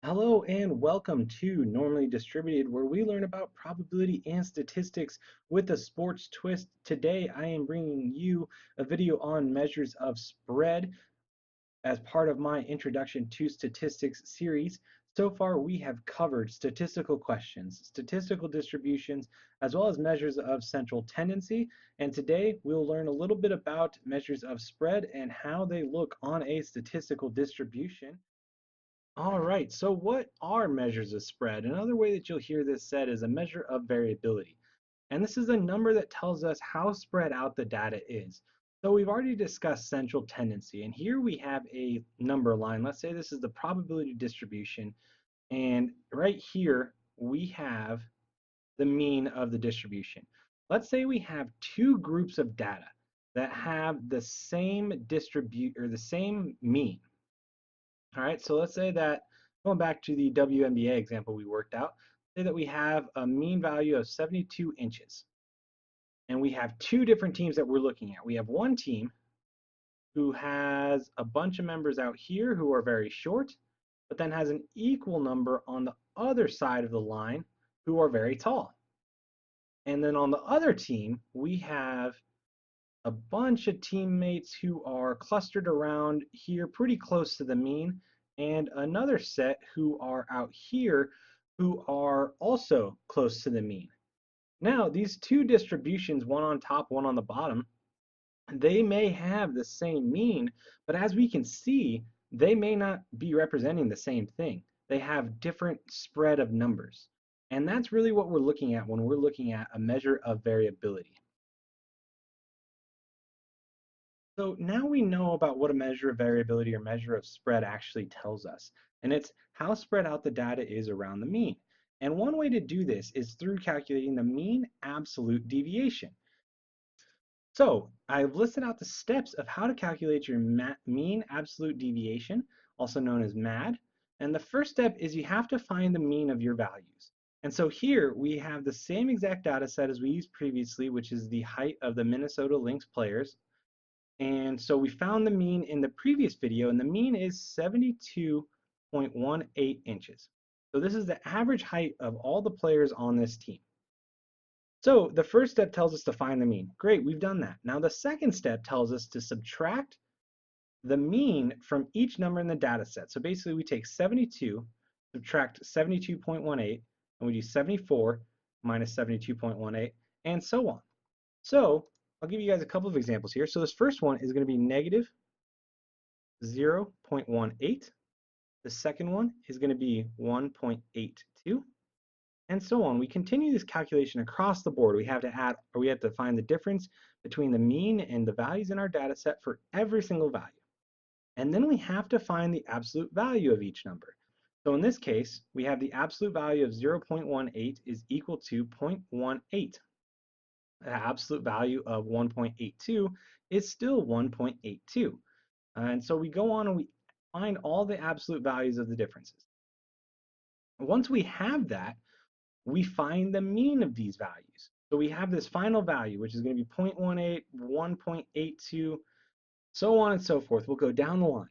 Hello and welcome to Normally Distributed, where we learn about probability and statistics with a sports twist. Today, I am bringing you a video on measures of spread as part of my Introduction to Statistics series. So far, we have covered statistical questions, statistical distributions, as well as measures of central tendency. And today, we'll learn a little bit about measures of spread and how they look on a statistical distribution. All right, so what are measures of spread? Another way that you'll hear this said is a measure of variability. And this is a number that tells us how spread out the data is. So we've already discussed central tendency, and here we have a number line. Let's say this is the probability distribution, and right here we have the mean of the distribution. Let's say we have two groups of data that have the same distribute or the same mean. All right, so let's say that going back to the WNBA example we worked out, say that we have a mean value of 72 inches. And we have two different teams that we're looking at. We have one team who has a bunch of members out here who are very short, but then has an equal number on the other side of the line who are very tall. And then on the other team, we have a bunch of teammates who are clustered around here pretty close to the mean, and another set who are out here who are also close to the mean. Now, these two distributions, one on top, one on the bottom, they may have the same mean, but as we can see, they may not be representing the same thing. They have different spread of numbers. And that's really what we're looking at when we're looking at a measure of variability. So now we know about what a measure of variability or measure of spread actually tells us, and it's how spread out the data is around the mean. And one way to do this is through calculating the mean absolute deviation. So I've listed out the steps of how to calculate your mean absolute deviation, also known as MAD. And the first step is you have to find the mean of your values. And so here we have the same exact data set as we used previously, which is the height of the Minnesota Lynx players. And so we found the mean in the previous video, and the mean is 72.18 inches. So this is the average height of all the players on this team. So the first step tells us to find the mean. Great, we've done that. Now the second step tells us to subtract the mean from each number in the data set. So basically we take 72, subtract 72.18, and we do 74 minus 72.18, and so on. So I'll give you guys a couple of examples here. So this first one is going to be negative 0.18. The second one is going to be 1.82, and so on. We continue this calculation across the board. We have to add, or we have to find the difference between the mean and the values in our data set for every single value. And then we have to find the absolute value of each number. So in this case, we have the absolute value of 0.18 is equal to 0.18. The absolute value of 1.82 is still 1.82. And so we go on and we find all the absolute values of the differences. Once we have that, we find the mean of these values. So we have this final value, which is going to be 0.18, 1.82, so on and so forth. We'll go down the line.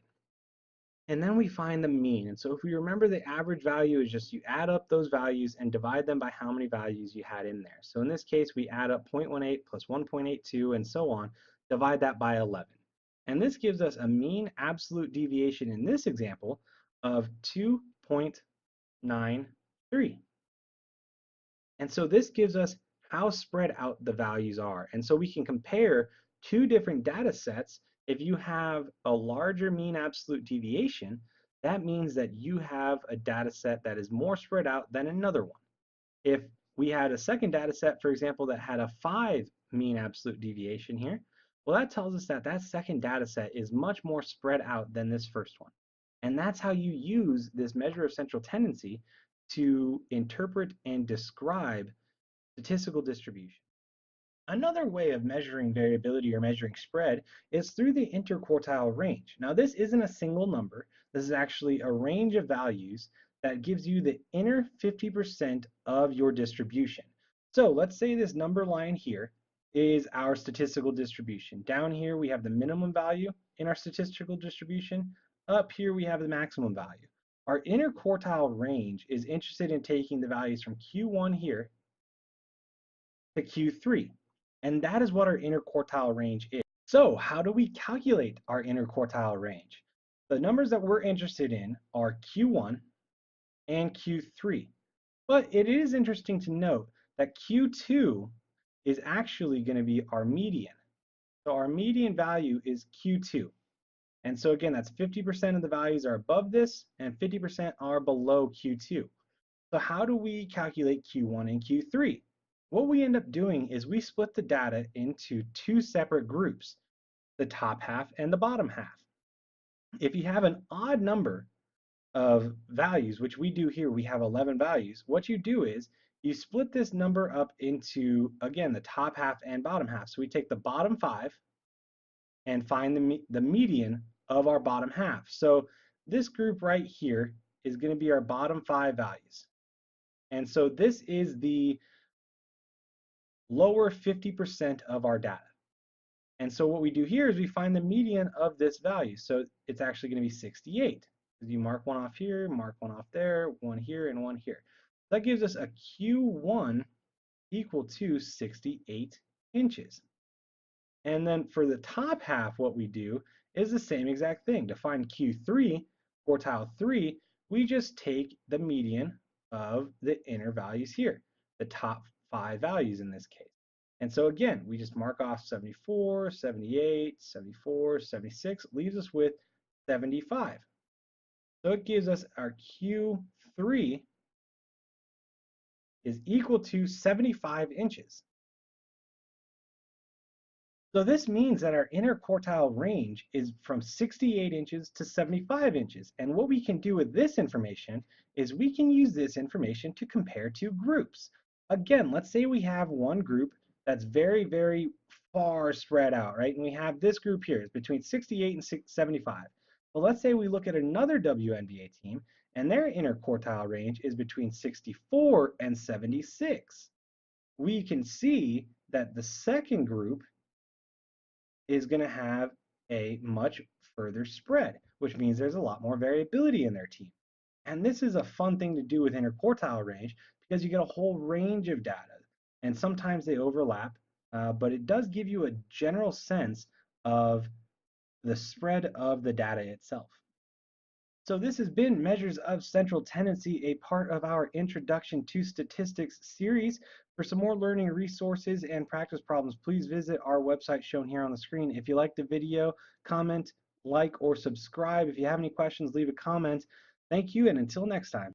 And then we find the mean. And so if we remember, the average value is just you add up those values and divide them by how many values you had in there. So in this case, we add up 0.18 plus 1.82 and so on, divide that by 11. And this gives us a mean absolute deviation in this example of 2.93. And so this gives us how spread out the values are. And so we can compare two different data sets. If you have a larger mean absolute deviation, that means that you have a data set that is more spread out than another one. If we had a second data set, for example, that had a 5 mean absolute deviation here, well, that tells us that that second data set is much more spread out than this first one. And that's how you use this measure of central tendency to interpret and describe statistical distribution. Another way of measuring variability or measuring spread is through the interquartile range. Now, this isn't a single number. This is actually a range of values that gives you the inner 50% of your distribution. So let's say this number line here is our statistical distribution. Down here, we have the minimum value in our statistical distribution. Up here, we have the maximum value. Our interquartile range is interested in taking the values from Q1 here to Q3. And that is what our interquartile range is. So how do we calculate our interquartile range? The numbers that we're interested in are Q1 and Q3. But it is interesting to note that Q2 is actually going to be our median. So our median value is Q2. And so again, that's 50% of the values are above this and 50% are below Q2. So how do we calculate Q1 and Q3? What we end up doing is we split the data into two separate groups, the top half and the bottom half. If you have an odd number of values, which we do here, we have 11 values, what you do is you split this number up into, again, the top half and bottom half. So we take the bottom 5 and find the median of our bottom half. So this group right here is going to be our bottom 5 values. And so this is the lower 50% of our data. And so what we do here is we find the median of this value. So it's actually going to be 68. Because you mark one off here, mark one off there, one here, and one here. That gives us a Q1 equal to 68 inches. And then for the top half, what we do is the same exact thing. To find Q3, quartile 3, we just take the median of the inner values here, the top 5 values in this case. And so again, we just mark off 74, 78, 74, 76, leaves us with 75. So it gives us our Q3 is equal to 75 inches. So this means that our interquartile range is from 68 inches to 75 inches. And what we can do with this information is we can use this information to compare two groups. Again, let's say we have one group that's very, very far spread out, right? And we have this group here, it's between 68 and 75. But let's say we look at another WNBA team and their interquartile range is between 64 and 76. We can see that the second group is going to have a much further spread, which means there's a lot more variability in their team. And this is a fun thing to do with interquartile range because you get a whole range of data. And sometimes they overlap, but it does give you a general sense of the spread of the data itself. So this has been Measures of Central Tendency, a part of our Introduction to Statistics series. For some more learning resources and practice problems, please visit our website shown here on the screen. If you liked the video, comment, like, or subscribe. If you have any questions, leave a comment. Thank you, and until next time.